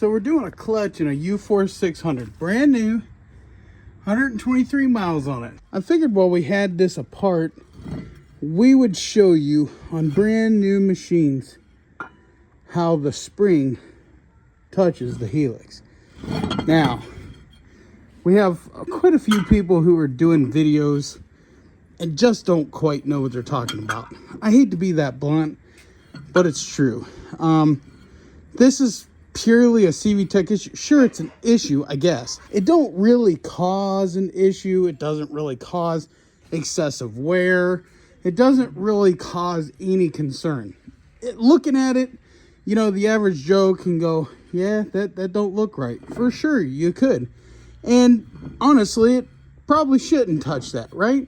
So we're doing a clutch in a U4600, brand new, 123 miles on it. I figured while we had this apart, we would show you on brand new machines how the spring touches the helix. Now, we have quite a few people who are doing videos and just don't quite know what they're talking about. I hate to be that blunt, but it's true. This is purely a CV Tech issue. Sure, it's an issue, I guess. It don't really cause an issue. It doesn't really cause excessive wear. It doesn't really cause any concern. Looking at it, you know, the average Joe can go, yeah, that don't look right. For sure, you could. And honestly, it probably shouldn't touch that, right?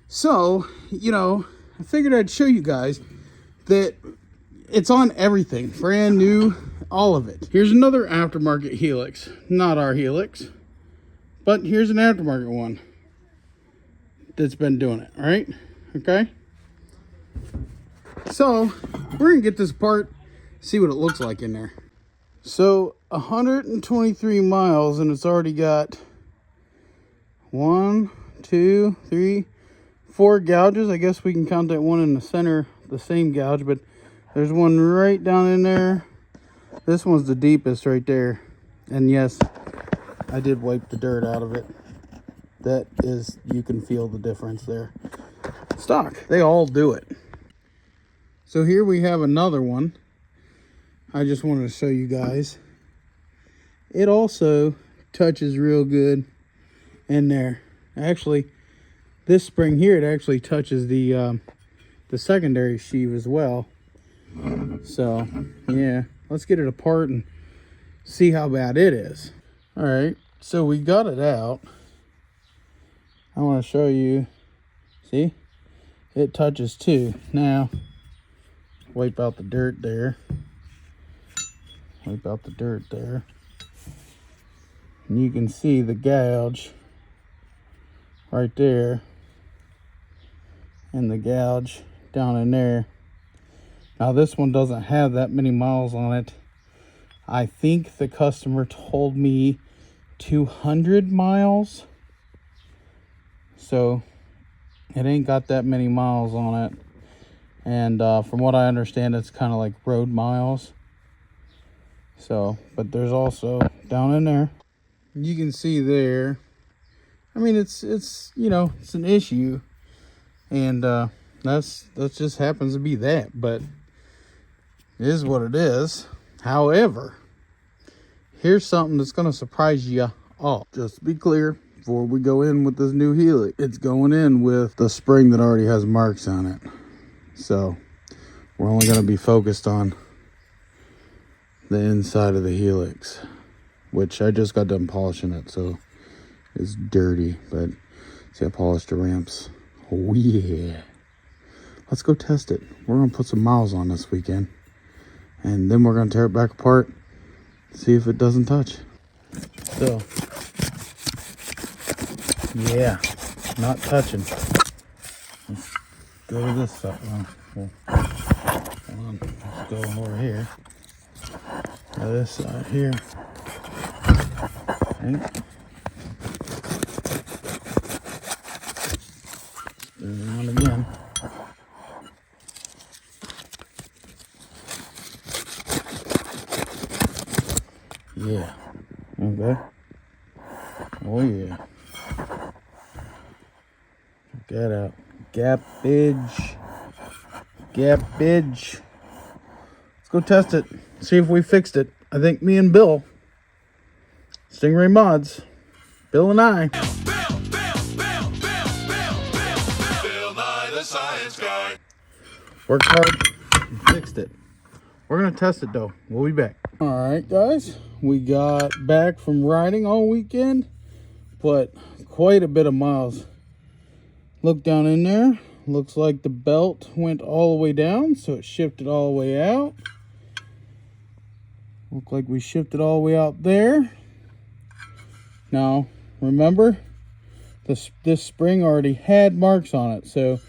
So, you know, I figured I'd show you guys that it's on everything, brand new, all of it. Here's another aftermarket helix, not our helix, but here's an aftermarket one that's been doing it, all right? Okay? So, we're gonna get this apart, see what it looks like in there. So, 123 miles, and it's already got 1, 2, 3, 4 gouges. I guess we can count that one in the center, the same gouge, but there's one right down in there. This one's the deepest right there. And yes, I did wipe the dirt out of it. That is, you can feel the difference there. Stock, they all do it. So here we have another one. I just wanted to show you guys. It also touches real good in there. Actually, this spring here, it actually touches the secondary sheave as well. So yeah, let's get it apart and see how bad it is. All right, so we got it out. I want to show you. See, it touches too. Now wipe out the dirt there. Wipe out the dirt there, and you can see the gouge right there and the gouge down in there. Now this one doesn't have that many miles on it. I think the customer told me 200 miles. So it ain't got that many miles on it. And from what I understand, it's kind of like road miles. So, but there's also down in there, you can see there. I mean, it's you know, it's an issue. And that just happens to be that, but it is what it is. However, here's something that's going to surprise you all. Just to be clear, before we go in with this new helix, it's going in with the spring that already has marks on it. So we're only going to be focused on the inside of the helix, which I just got done polishing it, so it's dirty. But see, I polished the ramps. Oh yeah. Let's go test it. We're going to put some miles on this weekend. And then we're going to tear it back apart. See if it doesn't touch. So, yeah. Not touching. Let's go to this side. Hold on. Let's go over here. To this side here. Okay. There's one again. Yeah. Okay. Oh yeah. Check that out. Gappage. Gappage. Let's go test it. See if we fixed it. I think me and Bill, Stingray Mods, Bill and I. Worked hard and fixed it. We're going to test it though. We'll be back. All right, guys. We got back from riding all weekend, but quite a bit of miles. Look down in there. Looks like the belt went all the way down, so it shifted all the way out. Look like we shifted all the way out there. Now, remember, this spring already had marks on it, so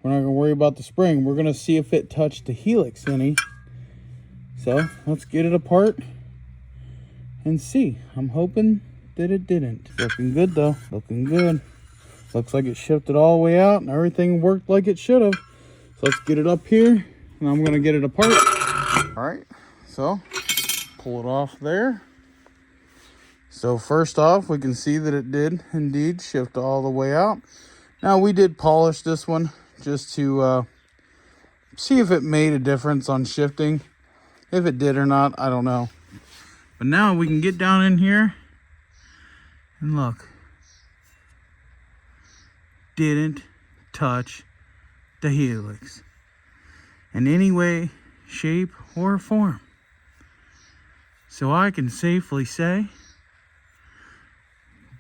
we're not going to worry about the spring. We're going to see if it touched the helix any. So, let's get it apart and see. I'm hoping that it didn't. Looking good though, looking good. Looks like it shifted all the way out and everything worked like it should have. So let's get it up here and I'm gonna get it apart. All right, so pull it off there. So first off, we can see that it did indeed shift all the way out. Now we did polish this one just to see if it made a difference on shifting. If it did or not, I don't know. But now we can get down in here and look. Didn't touch the helix in any way, shape, or form. So I can safely say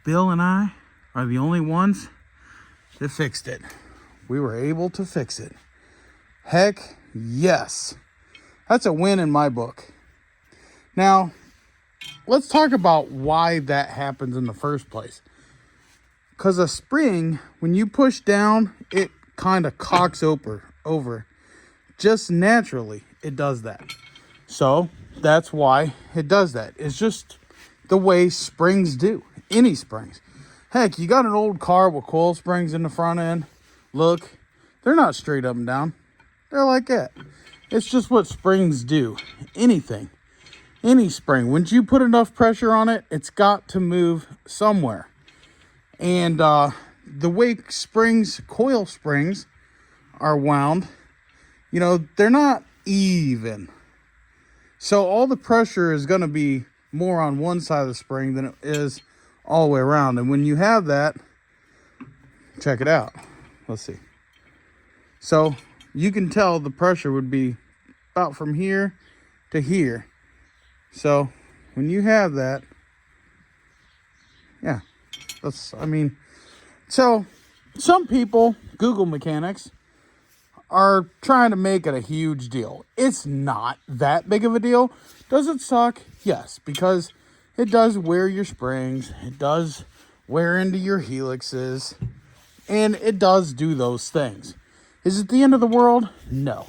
Bill and I are the only ones that fixed it. We were able to fix it. Heck yes. That's a win in my book. Now, let's talk about why that happens in the first place. Because a spring, when you push down, it kind of cocks over. Just naturally, it does that. So, that's why it does that. It's just the way springs do. Any springs. Heck, you got an old car with coil springs in the front end. Look, they're not straight up and down. They're like that. It's just what springs do. Anything. Any spring. Once you put enough pressure on it, it's got to move somewhere. And the way springs, coil springs, are wound, you know, they're not even. So all the pressure is going to be more on one side of the spring than it is all the way around. And when you have that, check it out. Let's see. So you can tell the pressure would be about from here to here. So when you have that, yeah, so some people, Google mechanics, are trying to make it a huge deal. It's not that big of a deal. Does it suck? Yes, because it does wear your springs. It does wear into your helixes. And it does do those things. Is it the end of the world? No.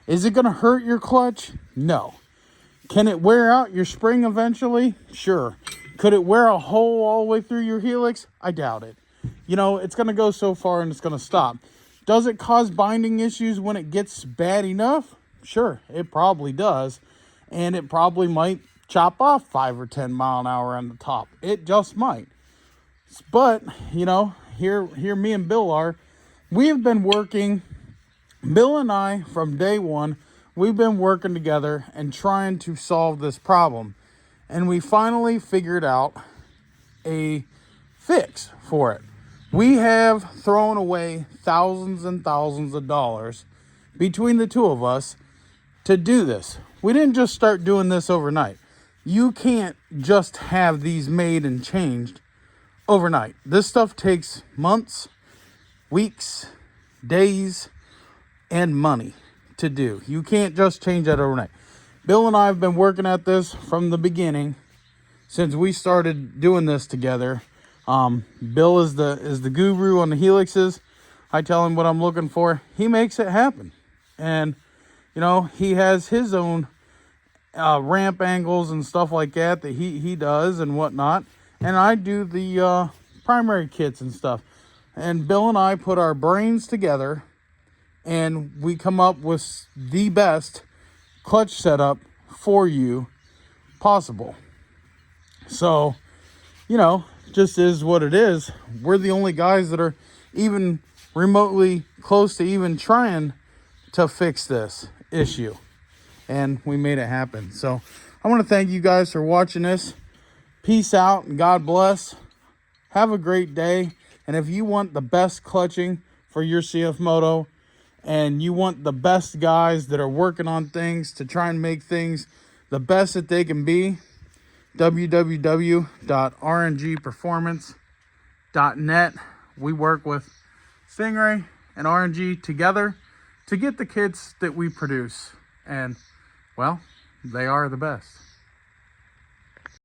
Is it going to hurt your clutch? No. Can it wear out your spring eventually? Sure. Could it wear a hole all the way through your helix? I doubt it. You know, it's going to go so far and it's going to stop. Does it cause binding issues when it gets bad enough? Sure, it probably does. And it probably might chop off 5 or 10 mile an hour on the top. It just might. But, you know, here me and Bill are. We have been working, Bill and I, from day one, we've been working together and trying to solve this problem. And we finally figured out a fix for it. We have thrown away thousands and thousands of dollars between the two of us to do this. We didn't just start doing this overnight. You can't just have these made and changed overnight. This stuff takes months, weeks, days, and money to do. You can't just change that overnight. Bill and I have been working at this from the beginning since we started doing this together. Bill is the guru on the helixes. I tell him what I'm looking for. He makes it happen. And, you know, he has his own ramp angles and stuff like that he does and whatnot. And I do the primary kits and stuff. And Bill and I put our brains together and we come up with the best clutch setup for you possible. So, you know, just is what it is. We're the only guys that are even remotely close to even trying to fix this issue. And we made it happen. So I want to thank you guys for watching this. Peace out and God bless. Have a great day. And if you want the best clutching for your CFMOTO and you want the best guys that are working on things to try and make things the best that they can be, www.rngperformance.net. We work with Stingray and RNG together to get the kits that we produce. And, well, they are the best.